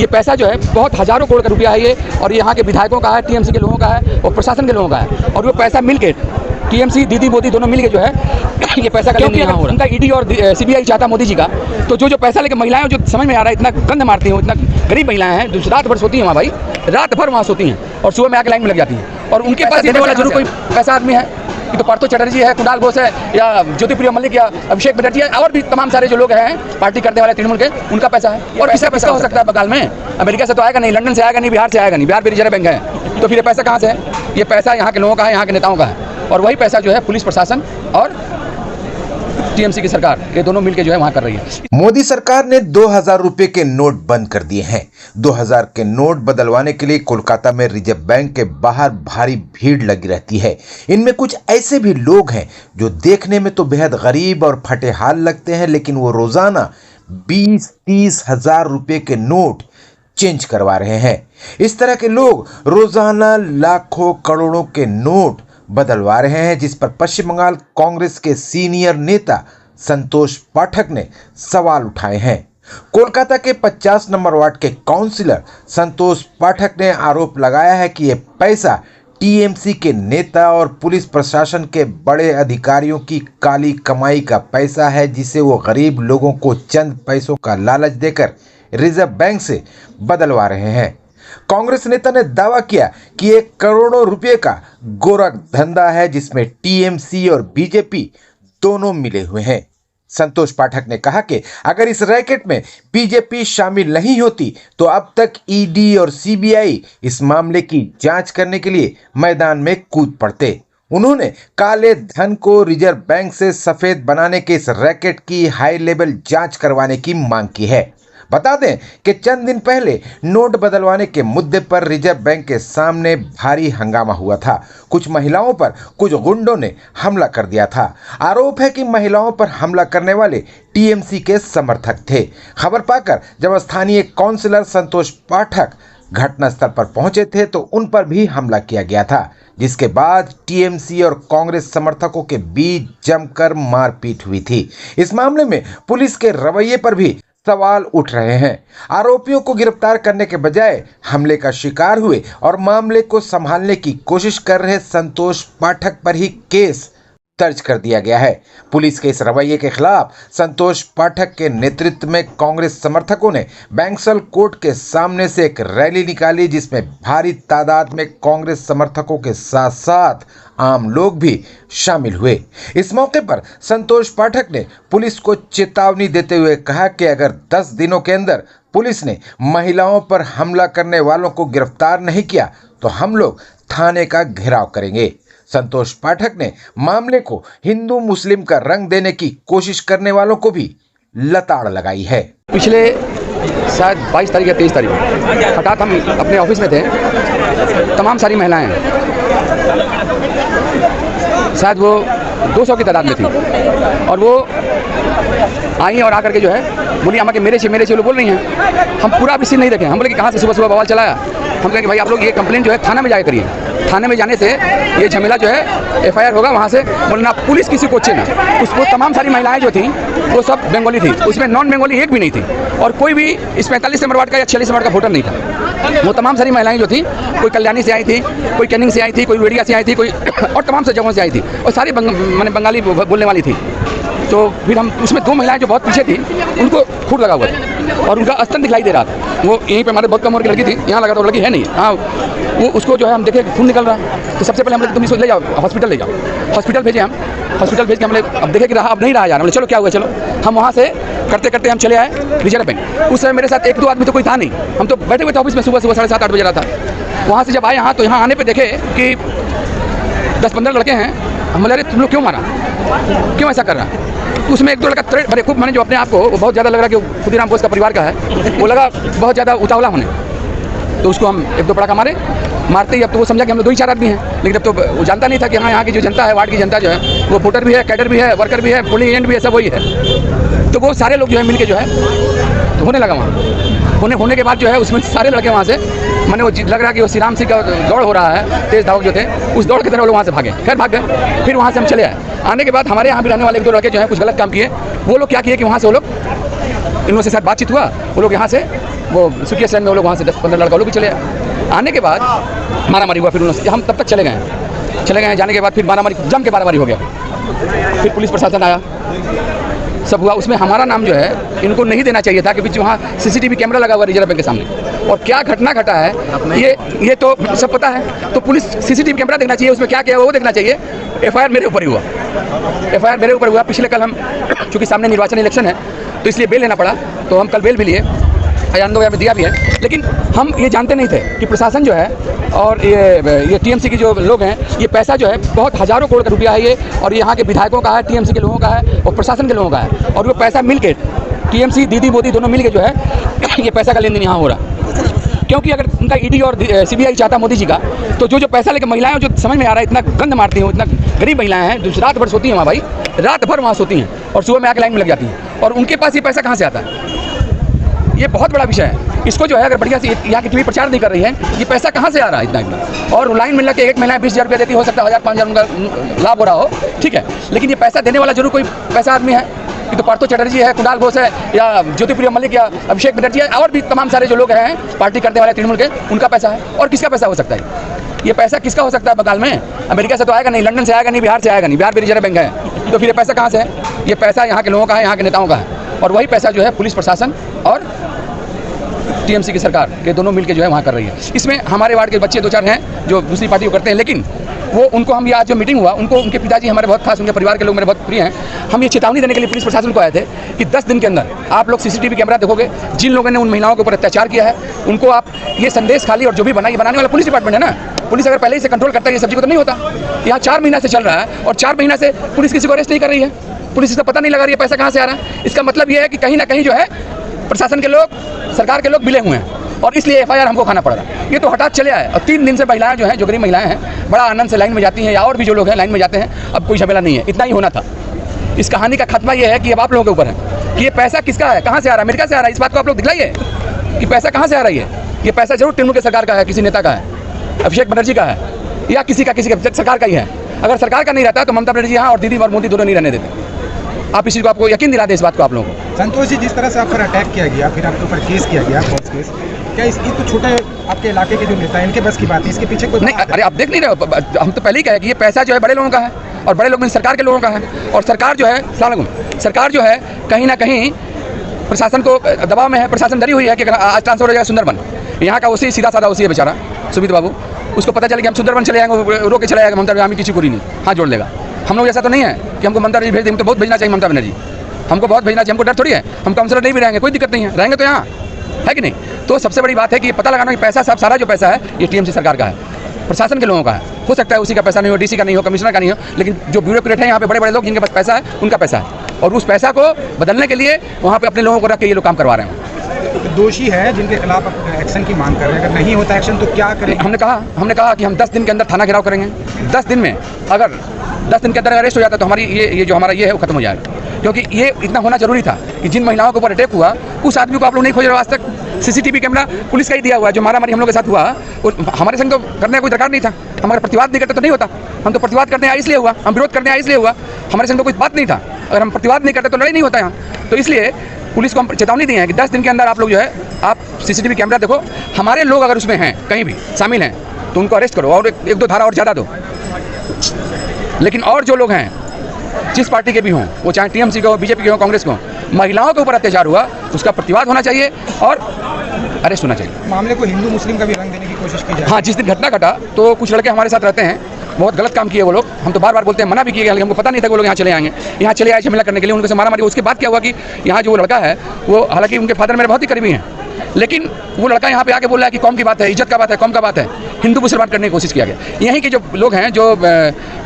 ये पैसा जो है बहुत हज़ारों करोड़ का रुपया है ये, और यहाँ के विधायकों का है, टीएमसी के लोगों का है और प्रशासन के लोगों का है। और वो पैसा मिल के टीएमसी दीदी मोदी दोनों मिल के जो है ये पैसा का लेने यहाँ हो रहा है। उनका ईडी और सीबीआई चाहता मोदी जी का, तो जो पैसा लेके महिलाएं जो समझ में आ रहा है, इतना गंद मारती हैं, इतना गरीब महिलाएं हैं जो रात भर सोती हैं वहाँ भाई, रात भर वहाँ सोती हैं और सुबह में आके लाइन में लग जाती हैं। और उनके पास देने वाला जरूर कोई पैसा आदमी है, तो पार्थो चटर्जी है, कुणाल घोष है, या ज्योतिप्रिय मल्लिक या अभिषेक बनर्जी है, और भी तमाम सारे जो लोग हैं पार्टी करने वाले तृणमूल के, उनका पैसा है। और किसका पैसा हो सकता है बंगाल में? अमेरिका से तो आएगा नहीं, लंदन से आएगा नहीं, बिहार से आएगा नहीं, बिहार भी रिजर्व बैंक है, तो फिर ये पैसा कहाँ से है? ये पैसा यहाँ के लोगों का है, यहाँ के नेताओं का है। और वही पैसा जो है पुलिस प्रशासन और टीएमसी की सरकार, ये दोनों मिलकर जो है वहाँ कर रही है। मोदी सरकार ने 2000 रुपए के नोट बंद कर दिए हैं। 2000 के नोट बदलवाने के लिए कोलकाता में रिजर्व बैंक के बाहर भारी भीड़ लगी रहती है। इनमें कुछ ऐसे भी लोग हैं जो देखने में तो बेहद गरीब और फटे हाल लगते हैं, लेकिन वो रोजाना 20-30 हजार रुपए के नोट चेंज करवा रहे हैं। इस तरह के लोग रोजाना लाखों करोड़ों के नोट बदलवा रहे हैं, जिस पर पश्चिम बंगाल कांग्रेस के सीनियर नेता संतोष पाठक ने सवाल उठाए हैं। कोलकाता के 50 नंबर वार्ड के काउंसिलर संतोष पाठक ने आरोप लगाया है कि यह पैसा टीएमसी के नेता और पुलिस प्रशासन के बड़े अधिकारियों की काली कमाई का पैसा है, जिसे वो गरीब लोगों को चंद पैसों का लालच देकर रिजर्व बैंक से बदलवा रहे हैं। कांग्रेस नेता ने दावा किया कि ये करोड़ों रुपए का गोरख धंधा है, जिसमें टीएमसी और बीजेपी दोनों मिले हुए हैं। संतोष पाठक ने कहा कि अगर इस रैकेट में बीजेपी शामिल नहीं होती तो अब तक ईडी और सीबीआई इस मामले की जांच करने के लिए मैदान में कूद पड़ते। उन्होंने काले धन को रिजर्व बैंक से सफेद बनाने के इस रैकेट की हाई लेवल जांच करवाने की मांग की है। बता दें कि चंद दिन पहले नोट बदलवाने के मुद्दे पर रिजर्व बैंक के सामने भारी हंगामा हुआ था। कुछ महिलाओं पर कुछ गुंडों ने हमला कर दिया था। आरोप है कि महिलाओं पर हमला करने वाले टीएमसी के समर्थक थे। खबर पाकर जब स्थानीय काउंसिलर संतोष पाठक घटनास्थल पर पहुंचे थे तो उन पर भी हमला किया गया था, जिसके बाद टीएमसी और कांग्रेस समर्थकों के बीच जमकर मारपीट हुई थी। इस मामले में पुलिस के रवैये पर भी सवाल उठ रहे हैं। आरोपियों को गिरफ्तार करने के बजाय हमले का शिकार हुए और मामले को संभालने की कोशिश कर रहे संतोष पाठक पर ही केस दर्ज कर दिया गया है। पुलिस के इस रवैये के खिलाफ संतोष पाठक के नेतृत्व में कांग्रेस समर्थकों ने बैंक्सल कोर्ट के सामने से एक रैली निकाली, जिसमें भारी तादाद में कांग्रेस समर्थकों के साथ साथ आम लोग भी शामिल हुए। इस मौके पर संतोष पाठक ने पुलिस को चेतावनी देते हुए कहा कि अगर 10 दिनों के अंदर पुलिस ने महिलाओं पर हमला करने वालों को गिरफ्तार नहीं किया तो हम लोग थाने का घेराव करेंगे। संतोष पाठक ने मामले को हिंदू मुस्लिम का रंग देने की कोशिश करने वालों को भी लताड़ लगाई है। पिछले शायद 22 तारीख या 23 तारीख हठात हम अपने ऑफिस में थे, तमाम सारी महिलाएं शायद वो 200 की तादाद में थी, और वो आई और आकर के जो है बोली अम्मा के मेरे से लोग बोल रही हैं। हम पूरा रिसीव नहीं देखे, हम बोले कि कहाँ से सुबह बवाल चलाया। हम कहें कि भाई आप लोग ये कंप्लेंट जो है थाना में जाकर करिए। थाने में जाने से ये झमेला जो है एफआईआर होगा, वहाँ से बोलना पुलिस किसी को ना। उसको तमाम सारी महिलाएं जो थी वो सब बंगाली थी, उसमें नॉन बंगाली एक भी नहीं थी, और कोई भी इस 45 नंबर वार्ड का या 46 नंबर का वोटर नहीं था। वो तमाम सारी महिलाएं जो थी, कोई कल्याणी से आई थी, कोई कैनिंग से आई थी, कोई वेडिया से आई थी, कोई और तमाम से जगहों से आई थी, और सारी मैंने बंगाली बोलने वाली थी। तो फिर हम उसमें 2 महिलाएं जो बहुत पीछे थी उनको खूट लगा हुआ था और उनका स्तन दिखलाई दे रहा था। वो यहीं पे हमारे बहुत कम उम्र की लड़की थी, यहाँ लगा तो लड़की है नहीं। हाँ, वो उसको जो है हम देखे खून निकल रहा है, तो सबसे पहले हम लोग तुम इसको ले जाओ हॉस्पिटल, ले जाओ हॉस्पिटल भेजे। हम हॉस्पिटल भेज के हम लोग अब देखे कि रहा अब नहीं रहा यार, चलो क्या हुआ, चलो हम वहाँ से करते करते हम चले आए रिजर्व बैंक। उस समय मेरे साथ 1-2 आदमी तो कोई था नहीं, हम तो बैठे हुए थे ऑफिस में, सुबह 7:30-8 बजे रहा था। वहाँ से जब आए यहाँ तो यहाँ आने पर देखे कि 10-15 लड़के हैं। हम बोले अरे तुम लोग क्यों मारा, क्यों ऐसा कर रहा है? उसमें 1-2 लड़का बड़े खूब मैंने जो अपने आप को बहुत ज़्यादा लग रहा कि खुदीराम बोस का परिवार का है, वो लगा बहुत ज़्यादा उतावला होने, तो उसको हम 1-2 पटाखा मारते ही अब तो वो समझा कि हम लोग 2 ही 4 आदमी हैं। लेकिन अब तो वो जानता नहीं था कि हाँ यहाँ की जो जनता है, वार्ड की जनता जो है वो वोटर भी है, कैडर भी है, वर्कर भी है, पोलिंग एजेंट भी है, सब वही है। तो वो सारे लोग जो है मिल के जो है तो होने लगा वहाँ। होने के बाद जो है उसमें सारे लड़के वहाँ से मैंने वो लग रहा कि वो श्री राम सिंह का दौड़ हो रहा है, तेज धावक जो थे, उस दौड़ की तरह लोग वहाँ से भागे। खैर भाग गए। फिर वहाँ से हम चले आए। आने के बाद हमारे यहाँ भी रहने वाले 1-2 लड़के जो है कुछ गलत काम किए। वो लोग क्या किए कि वहाँ से वो लोग इन लोगों से साथ बातचीत हुआ, वो लोग यहाँ से वो सुखिया स्टैंड में वो लोग वहाँ से 10-15 लड़का लोग भी चले आए। आने के बाद मारामारी हुआ, फिर उन्होंने हम तब तक चले गए। जाने के बाद फिर मारामारी जम के मारामारी हो गया। फिर पुलिस प्रशासन आया, सब हुआ। उसमें हमारा नाम जो है इनको नहीं देना चाहिए था, क्योंकि वहाँ सीसीटीवी कैमरा लगा हुआ रिजर्व बैंक के सामने, और क्या घटना घटा है ये तो सब पता है। तो पुलिस सीसीटीवी कैमरा देखना चाहिए, उसमें क्या क्या वो देखना चाहिए। एफआईआर मेरे ऊपर ही हुआ, एफआईआर मेरे ऊपर हुआ। पिछले कल हम चूँकि सामने निर्वाचन इलेक्शन है तो इसलिए बेल लेना पड़ा, तो हम कल बेल भी लिए, अयान में दिया भी है। लेकिन हम ये जानते नहीं थे कि प्रशासन जो है और ये टीएमसी के जो लोग हैं, ये पैसा जो है बहुत हज़ारों करोड़ का रुपया है ये, और यहाँ के विधायकों का है, टीएमसी के लोगों का है और प्रशासन के लोगों का है। और वो पैसा मिल के टीएमसी, दीदी मोदी दोनों मिल के जो है ये पैसा का लेन देन यहाँ हो रहा। क्योंकि अगर उनका ईडी और सीबीआई चाहता मोदी जी का, तो जो पैसा लेकर महिलाएं, जो समझ में आ रहा है इतना गंद मारती हैं, इतना गरीब महिलाएं हैं जो रात भर सोती हैं वहाँ भाई, रात भर वहाँ सोती हैं और सुबह में आके लाइन में लग जाती हैं, और उनके पास ये पैसा कहाँ से आता है? ये बहुत बड़ा विषय है। इसको जो है अगर बढ़िया से यहाँ की टीवी प्रचार नहीं कर रही है, ये पैसा कहाँ से आ रहा है इतना? और लाइन मिलने के एक महिला 20,000 रुपये देती, हो सकता है 1,000-5,000 उनका लाभ हो रहा हो, ठीक है, लेकिन ये पैसा देने वाला जरूर कोई पैसा आदमी है कि तो पार्थो चटर्जी है, कुणाल घोष है, या ज्योतिप्रिया मलिक, या अभिषेक बनर्जी है, और भी तमाम सारे जो लोग हैं पार्टी करने वाले तृणमूल के, उनका पैसा है। और किसका पैसा हो सकता है? ये पैसा किसका हो सकता है बंगाल में? अमेरिका से तो आएगा नहीं, लंदन से आएगा नहीं, बिहार से आएगा नहीं, बिहार भी रिजर्व बैंक है, तो फिर ये पैसा कहाँ से है? ये पैसा यहाँ के लोगों का है, यहाँ के नेताओं का है, और वही पैसा जो है पुलिस प्रशासन और टीएमसी की सरकार के दोनों मिलकर जो है वहाँ कर रही है। इसमें हमारे वार्ड के बच्चे 2-4 हैं जो दूसरी पार्टी को करते हैं, लेकिन वो उनको हम, ये आज जो मीटिंग हुआ, उनको उनके पिताजी हमारे बहुत खास, उनके परिवार के लोग मेरे बहुत प्रिय हैं। हम ये चेतावनी देने के लिए पुलिस प्रशासन को आए थे कि 10 दिन के अंदर आप लोग सीसीटीवी कैमरा देखोगे, जिन लोगों ने उन महिलाओं के ऊपर अत्याचार किया है उनको आप ये संदेश खाली, और जो भी बनाने वाला पुलिस डिपार्टमेंट है ना, पुलिस अगर पहले ही से कंट्रोल करता है ये सब्जी को तो नहीं होता। यहाँ 4 महीना से चल रहा है और 4 महीना से पुलिस किसी को अरेस्ट नहीं कर रही है, पुलिस इसका पता नहीं लगा रही है पैसा कहाँ से आ रहा है। इसका मतलब ये है कि कहीं ना कहीं जो है प्रशासन के लोग, सरकार के लोग मिले हुए हैं, और इसलिए एफआईआर हमको खाना पड़ रहा है। ये तो हठात चले आए, और 3 दिन से महिलाएं जो हैं, जो गरीब महिलाएं हैं, बड़ा आनंद से लाइन में जाती हैं, या और भी जो लोग हैं लाइन में जाते हैं। अब कोई झमेला नहीं है, इतना ही होना था। इस कहानी का खात्मा ये है कि अब आप लोगों के ऊपर है कि ये पैसा किसका है, कहाँ से आ रहा है? अमेरिका से आ रहा है, इस बात को आप लोग दिखलाइए कि पैसा कहाँ से आ रही है। ये पैसा जरूर तृणमूल की सरकार का है, किसी नेता का है, अभिषेक बनर्जी का है, या किसी का सरकार का ही है। अगर सरकार का नहीं रहता तो ममता बनर्जी यहाँ और दीदी और मोदी दोनों नहीं रहने देते। आप इस चीज़ को, आपको यकीन दिला दें इस बात को आप लोगों को। संतोष जी, जिस तरह से आप पर अटैक किया गया, फिर आपके ऊपर केस किया गया, फॉल्स केस, क्या ये तो छोटे आपके इलाके के जो नेता हैं इनके बस की बात है, इसके पीछे कोई नहीं? अरे आप देख नहीं रहे हो, हम तो पहले ही कहे कि ये पैसा जो है बड़े लोगों का है, और बड़े लोग में सरकार के लोगों का है, और सरकार जो है, सरकार जो है कहीं ना कहीं प्रशासन को दबाव में है। प्रशासन डरी हुई है कि आज ट्रांसफर हो जाएगा सुंदरबन, यहाँ का उसी सीधा साधा उसी है बेचारा सुमित बाबू, उसको पता चले कि हम सुंदरबन चले जाएंगे, रो के चले जाएगा, ममता बनर्जी किसी को नहीं हाथ जोड़ लेगा। हम लोग ऐसा तो नहीं है कि हमको ममता बनर्जी भेज दें, हमको बहुत भेजना चाहिए ममता बनर्जी, हमको बहुत भेजना चाहिए, हमको डर थोड़ी है, हम काउंसलर नहीं भी रहेंगे, कोई दिक्कत नहीं है, रहेंगे तो यहाँ है कि नहीं। तो सबसे बड़ी बात है कि पता लगाना कि पैसा सब सारा जो पैसा है ये टीएमसी सरकार का है, प्रशासन के लोगों का है। हो सकता है उसी का पैसा नहीं हो, डीसी का नहीं हो, कमिश्नर का नहीं हो, लेकिन जो ब्यूरोक्रेट है यहाँ पे, बड़े बड़े लोग जिनके पास पैसा है, उनका पैसा है, और उस पैसा को बदलने के लिए वहाँ पे अपने लोगों को रख के ये लोग काम करवा रहे हैं। दोषी है जिनके खिलाफ एक्शन की मांग कर रहे हैं, अगर नहीं होता एक्शन तो क्या करें? हमने कहा कि हम 10 दिन के अंदर थाना घेराव करेंगे। 10 दिन में अगर 10 दिन के अंदर अरेस्ट हो जाता तो हमारी ये जो हमारा ये है वो खत्म हो जाएगा, क्योंकि ये इतना होना जरूरी था कि जिन महिलाओं के ऊपर अटैक हुआ उस आदमी को आप लोग नहीं खोज रहे हो आज तक। सीसीटीवी कैमरा पुलिस का ही दिया हुआ है, जो मारामारी हम लोग के साथ हुआ, हमारे संग तो करने का कोई दरकार नहीं था। हम अगर प्रतिवाद नहीं करते तो नहीं होता, हम तो प्रतिवाद करने आए इसलिए हुआ, हम विरोध करने आए इसलिए हुआ, हमारे संग तो कोई बात नहीं था। अगर हम प्रतिवाद नहीं करते तो लड़ाई नहीं होता यहाँ। तो इसलिए पुलिस को हम चेतावनी दी है कि 10 दिन के अंदर आप लोग जो है आप सीसीटीवी कैमरा देखो, हमारे लोग अगर उसमें हैं, कहीं भी शामिल हैं, तो उनको अरेस्ट करो और 1-2 धारा और ज़्यादा दो। लेकिन और जो लोग हैं जिस पार्टी के भी हों, वो चाहे टीएमसी के हो, बीजेपी के हो, कांग्रेस के हो, महिलाओं के ऊपर अत्याचार हुआ उसका प्रतिवाद होना चाहिए और अरेस्ट होना चाहिए। मामले को हिंदू मुस्लिम का भी रंग देने की कोशिश की जाए। हाँ, जिस दिन घटना घटा तो कुछ लड़के हमारे साथ रहते हैं, बहुत गलत काम किए वो लोग। हम तो बार बार बोलते हैं, मना भी किए गए, हमको पता नहीं था वो लोग यहाँ चले आएंगे। यहाँ चले आए झमेला करने के लिए, उनको से मारा मारी। उसके बाद क्या हुआ कि यहाँ जो वो लड़का है वो, हालांकि उनके फादर मेरे बहुत ही करीबी हैं, लेकिन वो लड़का यहाँ पे आके बोल रहा है कि कौम की बात है, इज्जत का बात है, कौम का बात है, हिंदू मुसलमान करने की कोशिश किया गया। यहीं के जो लोग हैं जो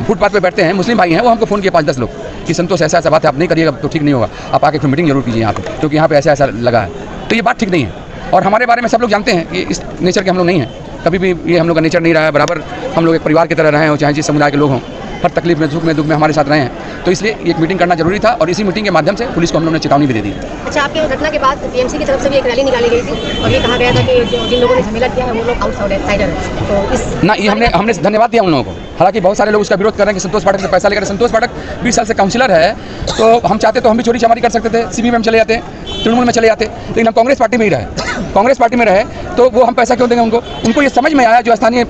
फुटपाथ पे बैठते हैं, मुस्लिम भाई हैं, वो हमको फ़ोन किया 5-10 लोग कि संतोष ऐसा बात है, आप नहीं करिएगा तो ठीक नहीं होगा, आप आके फिर मीटिंग जरूर कीजिए यहाँ पे, क्योंकि यहाँ पे ऐसा लगा है। तो ये बात ठीक नहीं है, और हमारे बारे में सब लोग जानते हैं कि इस नेचर के हम लोग नहीं हैं, कभी भी ये हम लोग का नेचर नहीं रहा है। बराबर हम लोग एक परिवार की तरह रहे हैं, चाहे जिस समुदाय के लोग हों, हर तकलीफ में, सुख में, दुख में हमारे साथ रहे हैं। तो इसलिए एक मीटिंग करना जरूरी था, और इसी मीटिंग के माध्यम से पुलिस को हम लोगों ने चेतावनी भी दे दी। अच्छा, आपके घटना के बाद टीएमसी की तरफ से भी एक रैली निकाली गई थी और ये कहा गया था कि जिन लोगों ने झमेला किया है वो लोग आउटसाइडर हैं, तो इस ना ये हमने धन्यवाद दिया उन लोगों को। हालांकि बहुत सारे लोग उसका विरोध कर रहे हैं कि संतोष पाठक से पैसा लेकर। संतोष पाठक 20 साल से काउंसिलर है, तो हम चाहते तो हम भी चोरी चमारी कर सकते थे, सीबीएम में चले जाते, तृणमूल में चले जाते, लेकिन हम कांग्रेस पार्टी में ही रहे। कांग्रेस पार्टी में रहे तो वो हम पैसा क्यों देंगे उनको। उनको ये समझ में आया जो स्थानीय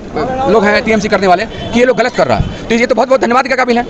लोग हैं टीएमसी करने वाले कि ये लोग गलत कर रहा है, तो ये तो बहुत बहुत धन्यवाद के काबिल है।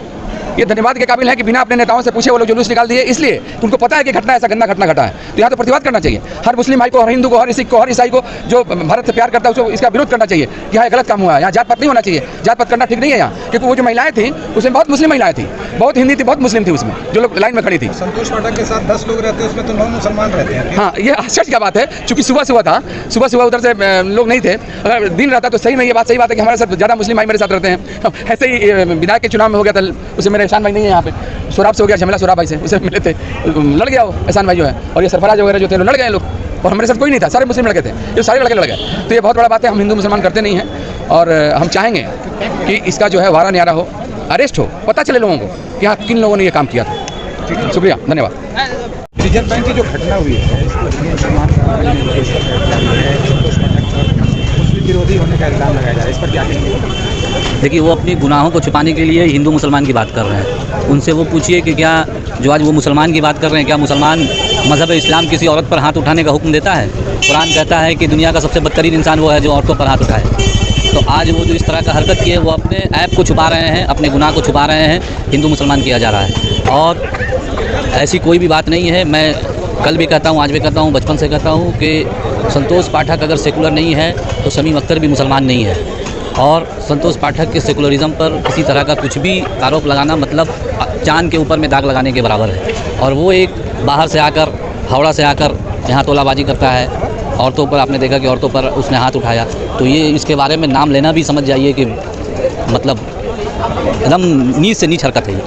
ये धन्यवाद के काबिल है कि बिना अपने नेताओं से पूछे वो लोग जुलूस निकाल दिए, इसलिए उनको पता है कि घटना ऐसा गंदा घटना घटा है। तो यहाँ तो प्रतिवाद करना चाहिए हर मुस्लिम भाई को, हर हिंदू को, हर सिख को, हर ईसाई को जो भारत से प्यार करता है उसको इसका विरोध करना चाहिए कि यहाँ गलत काम हुआ है। यहाँ जात पात नहीं होना चाहिए, जात पात करना ठीक नहीं है यहाँ, क्योंकि वो जो महिलाएं थी उसमें बहुत मुस्लिम महिलाएं थी, बहुत हिंदी थी, बहुत मुस्लिम थी उसमें जो लोग लाइन में खड़ी थी। संतोष पाठक के साथ 10 लोग रहते हैं, उसमें तो 9 मुसलमान रहते हैं। हाँ, ये आश्चर्य क्या बात है, क्योंकि सुबह था, सुबह उधर से लोग नहीं थे। अगर दिन रहता तो सही में ये बात सही बात है कि हमारे साथ ज़्यादा मुस्लिम भाई मेरे साथ रहते हैं। ऐसे ही विधायक के चुनाव में हो गया था, उसे मेरे एहसान भाई नहीं है यहाँ पे, सोराब से हो गया झमेला, सोराब भाई से उसे मिले थे, लड़ गया वो एहसान भाई जो है, और ये सरफराज वगैरह जो थे लड़ गए लोग, और हमारे साथ कोई नहीं था, सारे मुस्लिम लड़के थे, ये सारे लड़के लड़ गए। तो ये बहुत बड़ा बात है, हम हिंदू मुसलमान करते नहीं हैं, और हम चाहेंगे कि इसका जो है वारा न्यारा हो, अरेस्ट हो, पता चले लोगों को कि हाँ किन लोगों ने ये काम किया था। शुक्रिया, धन्यवाद। रिजर्व बैंक की जो घटना हुई है मुस्लिम विरोधी होने का इल्जाम लगाया जा रहा है, इस पर क्या कहेंगे? देखिए, वो अपनी गुनाहों को छुपाने के लिए हिंदू मुसलमान की बात कर रहे हैं। उनसे वो पूछिए कि क्या जो आज वो मुसलमान की बात कर रहे हैं, क्या मुसलमान मज़हब इस्लाम किसी औरत पर हाथ उठाने का हुक्म देता है? कुरान कहता है कि दुनिया का सबसे बदतरीन इंसान वो है जो औरतों पर हाथ उठाए। तो आज वो जो इस तरह का हरकत किए, वो अपने ऐप को छुपा रहे हैं, अपने गुनाह को छुपा रहे हैं, हिंदू मुसलमान किया जा रहा है। और ऐसी कोई भी बात नहीं है। मैं कल भी कहता हूँ, आज भी कहता हूँ, बचपन से कहता हूँ कि संतोष पाठक अगर सेकुलर नहीं है तो शमीम अख्तर भी मुसलमान नहीं है। और संतोष पाठक के सेकुलरिज्म पर किसी तरह का कुछ भी आरोप लगाना मतलब चांद के ऊपर में दाग लगाने के बराबर है। और वो एक बाहर से आकर, हावड़ा से आकर यहाँ तोलाबाजी करता है औरतों पर। आपने देखा कि औरतों पर उसने हाथ उठाया, तो ये इसके बारे में नाम लेना भी समझ जाइए कि मतलब एकदम नीच से नीच हरकत है ये।